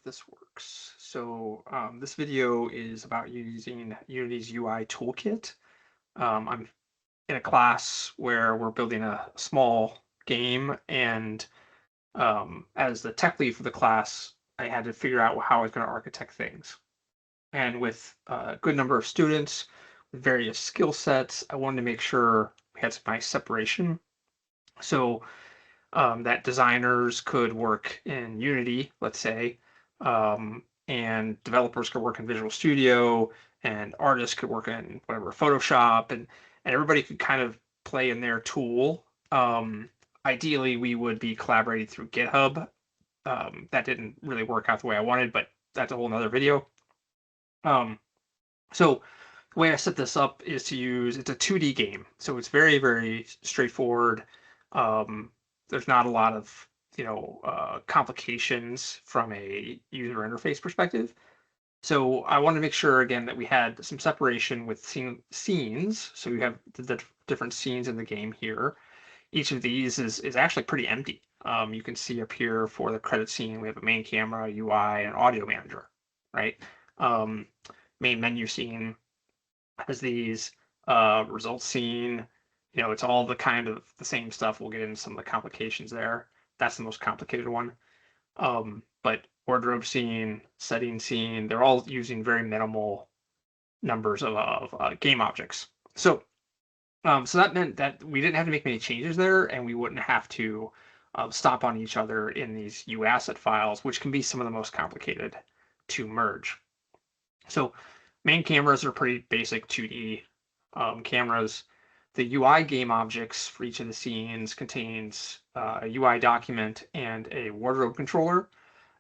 if this works. So this video is about using Unity's UI Toolkit. I'm in a class where we're building a small game, and as the tech lead for the class, I had to figure out how I was going to architect things. And with a good number of students with various skill sets, I wanted to make sure we had some nice separation. So that designers could work in Unity, let's say, and developers could work in Visual Studio, and artists could work in whatever Photoshop, and everybody could kind of play in their tool. Ideally, we would be collaborating through GitHub. That didn't really work out the way I wanted, but that's a whole nother video. So the way I set this up is to use, it's a 2D game, so it's very, very straightforward. Um, there's not a lot of, complications from a user interface perspective. So I want to make sure again that we had some separation with scenes. So we have the different scenes in the game here. Each of these is actually pretty empty. You can see up here for the credit scene, we have a main camera, UI, and audio manager, right? Um, Main menu scene has these results scene. It's all the kind of the same stuff. We'll get into some of the complications there. That's the most complicated one. But wardrobe scene, setting scene, they're all using very minimal numbers of game objects. So that meant that we didn't have to make many changes there, and we wouldn't have to stop on each other in these UAsset files, which can be some of the most complicated to merge. So main cameras are pretty basic 2D cameras. The UI game objects for each of the scenes contains a UI document and a wardrobe controller,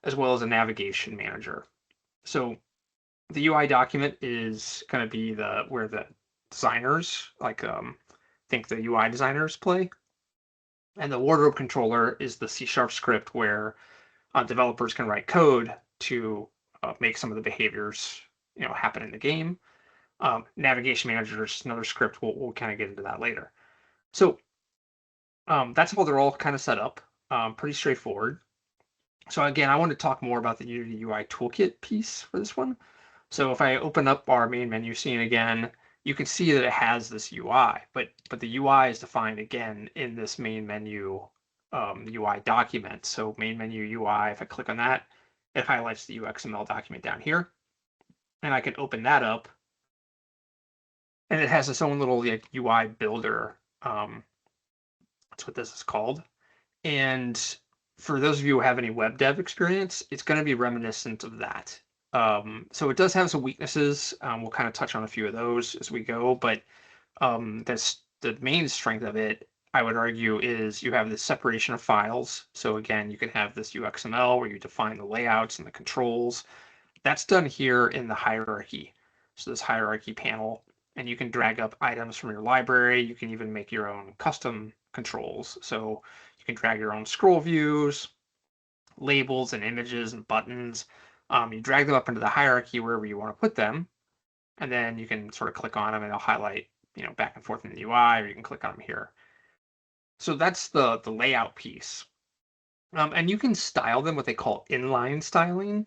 as well as a navigation manager. So the UI document is going to be where the designers, think the UI designers play, and the wardrobe controller is the C# script where developers can write code to make some of the behaviors happen in the game. Navigation manager is another script. We'll kind of get into that later. So that's how they're all kind of set up. Pretty straightforward. So again, I want to talk more about the Unity UI Toolkit piece for this one. So if I open up our main menu scene again, you can see that it has this UI, but the UI is defined again in this main menu UI document. So main menu UI, if I click on that, it highlights the UXML document down here, and I can open that up, and it has its own little UI builder. That's what this is called. And for those of you who have any web dev experience, it's going to be reminiscent of that. So it does have some weaknesses. We'll kind of touch on a few of those as we go, but that's the main strength of it, I would argue, is you have the separation of files. So again, you can have this UXML where you define the layouts and the controls. That's done here in the hierarchy. So this hierarchy panel, and you can drag up items from your library. You can even make your own custom controls. So you can drag your own scroll views, labels and images and buttons. You drag them up into the hierarchy wherever you want to put them, and then you can sort of click on them and they'll highlight, back and forth in the UI, or you can click on them here. So that's the layout piece. And you can style them what they call inline styling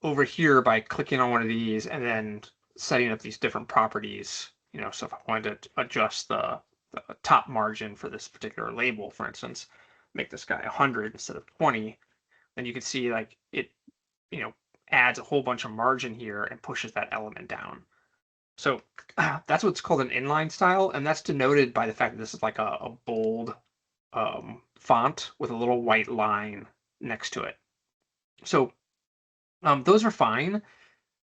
over here by clicking on one of these and then setting up these different properties. So if I wanted to adjust the top margin for this particular label, for instance, make this guy 100 instead of 20, then you can see like it, adds a whole bunch of margin here and pushes that element down. So that's what's called an inline style, and that's denoted by the fact that this is like a bold font with a little white line next to it. So those are fine,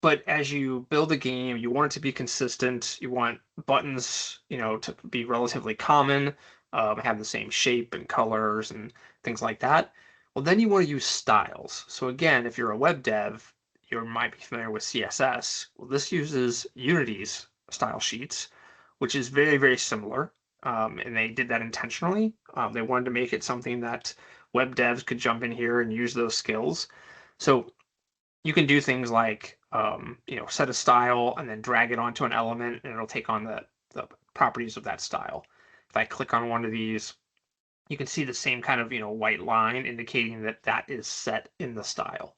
but as you build a game, you want it to be consistent. You want buttons, to be relatively common, have the same shape and colors and things like that. Well, then you want to use styles. So again, if you're a web dev, you might be familiar with CSS. Well, this uses Unity's style sheets, which is very, very similar. And they did that intentionally. They wanted to make it something that web devs could jump in here and use those skills. So you can do things like, set a style and then drag it onto an element, and it'll take on the properties of that style. If I click on one of these, you can see the same kind of white line indicating that that is set in the style.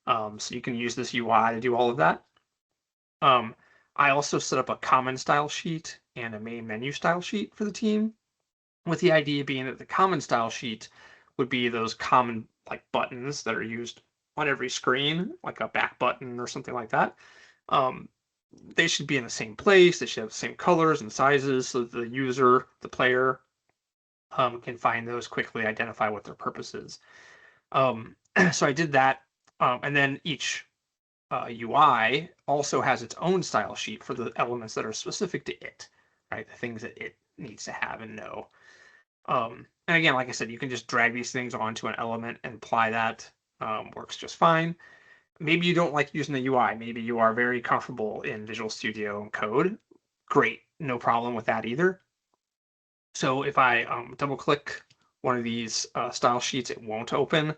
So you can use this UI to do all of that. I also set up a common style sheet and a main menu style sheet for the team, with the idea being that the common style sheet would be those common like buttons that are used on every screen, like a back button or something like that. Um, they should be in the same place. They should have the same colors and sizes so that the user, the player, can find those quickly, identify what their purpose is. So I did that, and then each UI also has its own style sheet for the elements that are specific to it, right? The things that it needs to have and know. And again, like I said, you can just drag these things onto an element and apply that. Works just fine. Maybe you don't like using the UI. Maybe you are very comfortable in Visual Studio and Code. Great, no problem with that either. So if I double click one of these style sheets, it won't open,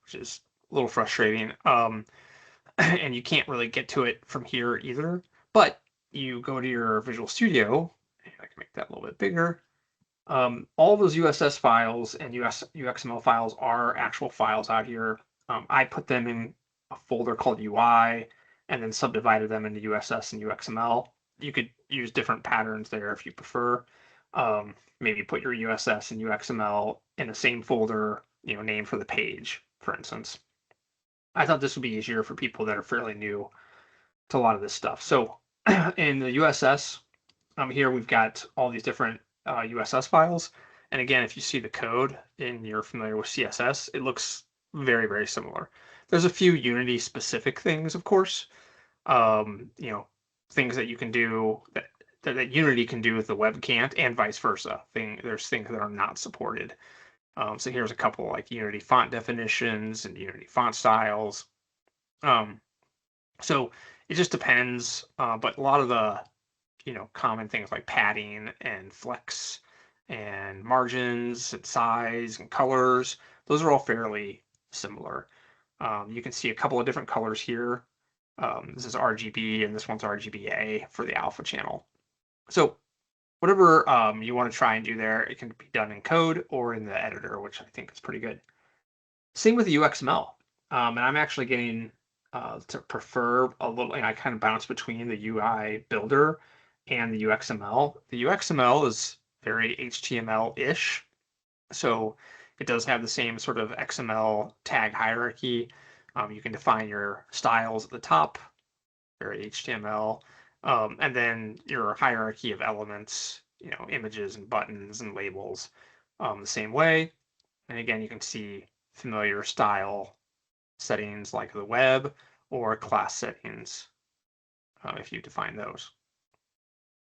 which is a little frustrating. And you can't really get to it from here either. But you go to your Visual Studio, and I can make that a little bit bigger. All those USS files and UXML files are actual files out here. I put them in a folder called UI and then subdivided them into USS and UXML. You could use different patterns there if you prefer. Maybe put your USS and UXML in the same folder, name for the page, for instance. I thought this would be easier for people that are fairly new to a lot of this stuff. So in the USS, here we've got all these different USS files. And again, if you see the code and you're familiar with CSS, it looks very, very similar. There's a few Unity specific things, of course, things that you can do that Unity can do with the web can't, and vice versa. There's things that are not supported. So here's a couple like Unity font definitions and Unity font styles. So it just depends, but a lot of the common things like padding and flex and margins and size and colors, those are all fairly similar. You can see a couple of different colors here. This is RGB and this one's RGBA for the alpha channel. So whatever you want to try and do there, it can be done in code or in the editor, which I think is pretty good. Same with the UXML. And I'm actually getting to prefer a little, and I kind of bounce between the UI builder and the UXML. The UXML is very HTML-ish. So it does have the same sort of XML tag hierarchy. You can define your styles at the top, very HTML. And then your hierarchy of elements, images and buttons and labels the same way. And again, you can see familiar style settings like the web or class settings if you define those.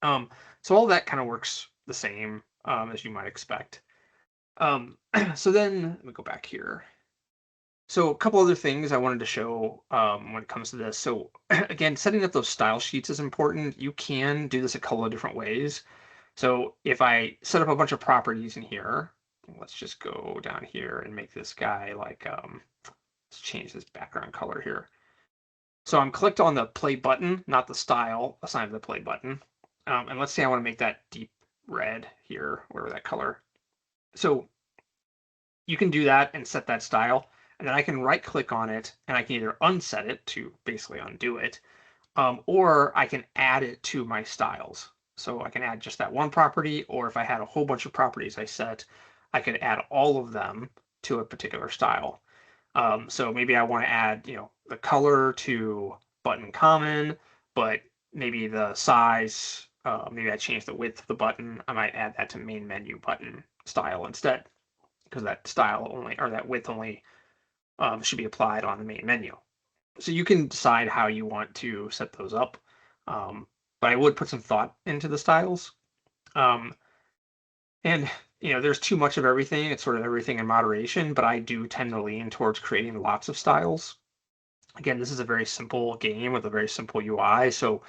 So all that kind of works the same as you might expect. So then let me go back here. So a couple other things I wanted to show when it comes to this. So again, setting up those style sheets is important. You can do this a couple of different ways. So if I set up a bunch of properties in here, let's just go down here and make this guy like, let's change this background color here. So I'm clicked on the play button, not the style assigned to the play button. And let's say I want to make that deep red here, whatever that color. So you can do that and set that style. And then I can right click on it and I can either unset it to basically undo it, or I can add it to my styles. So I can add just that one property, or if I had a whole bunch of properties I set, I could add all of them to a particular style. So maybe I want to add, the color to button common, but maybe the size, maybe I change the width of the button. I might add that to main menu button style instead, because that style only, or that width only should be applied on the main menu. So you can decide how you want to set those up. But I would put some thought into the styles. And there's too much of everything. It's sort of everything in moderation, but I do tend to lean towards creating lots of styles. Again, this is a very simple game with a very simple UI, so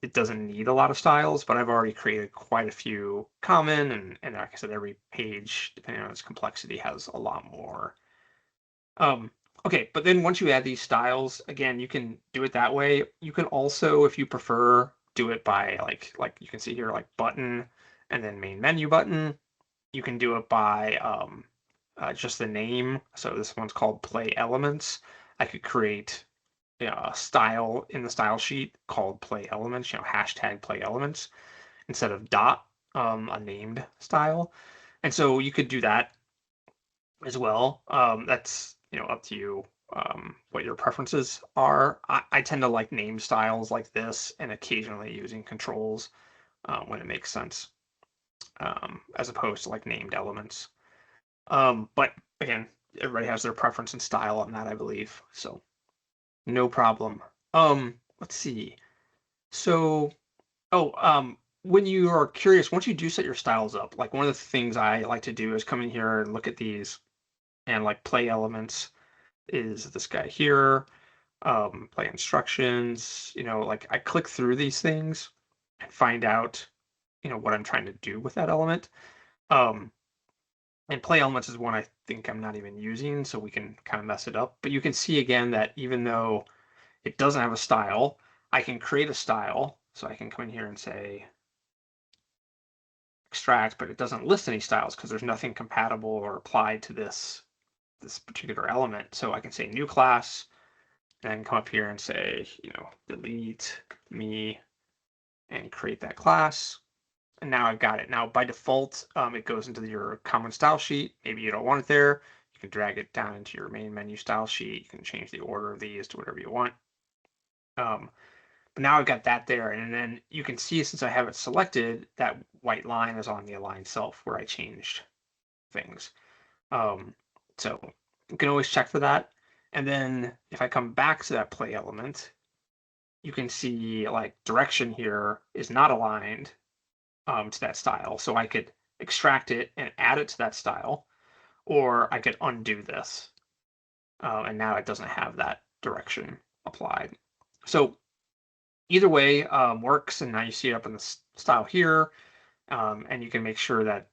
it doesn't need a lot of styles, but I've already created quite a few common, and like I said, every page, depending on its complexity, has a lot more. Okay, but then once you add these styles, again, you can do it that way. You can also, if you prefer, do it by like you can see here, like button and then main menu button. You can do it by just the name. So this one's called play elements. I could create a style in the style sheet called play elements, hashtag play elements instead of dot, a named style. And so you could do that as well. That's up to you, what your preferences are. I tend to like name styles like this and occasionally using controls when it makes sense, as opposed to like named elements. But again, everybody has their preference and style on that, I believe. So no problem. Let's see. So, oh, when you are curious, once you do set your styles up, like one of the things I like to do is come in here and look at these and like play elements is this guy here, play instructions, like I click through these things and find out, what I'm trying to do with that element. Um, and play elements is one I think I'm not even using, so we can kind of mess it up. But you can see again that even though it doesn't have a style, I can create a style. So I can come in here and say extract, but it doesn't list any styles because there's nothing compatible or applied to this particular element. So I can say new class and then come up here and say, delete me and create that class. And now I've got it. Now by default, it goes into your common style sheet. Maybe you don't want it there. You can drag it down into your main menu style sheet. You can change the order of these to whatever you want. But now I've got that there. And then you can see, since I have it selected, that white line is on the align self where I changed things. So you can always check for that. And then if I come back to that play element, you can see like direction here is not aligned to that style. So I could extract it and add it to that style, or I could undo this. And now it doesn't have that direction applied. So either way works, and now you see it up in the style here, and you can make sure that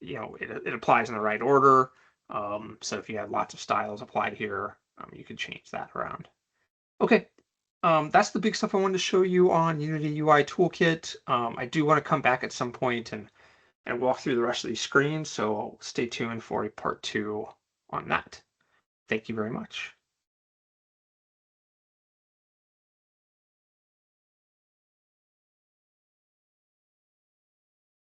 it applies in the right order. So if you have lots of styles applied here, you can change that around. Okay, that's the big stuff I wanted to show you on Unity UI Toolkit. I do want to come back at some point and walk through the rest of these screens, so stay tuned for a part 2 on that. Thank you very much.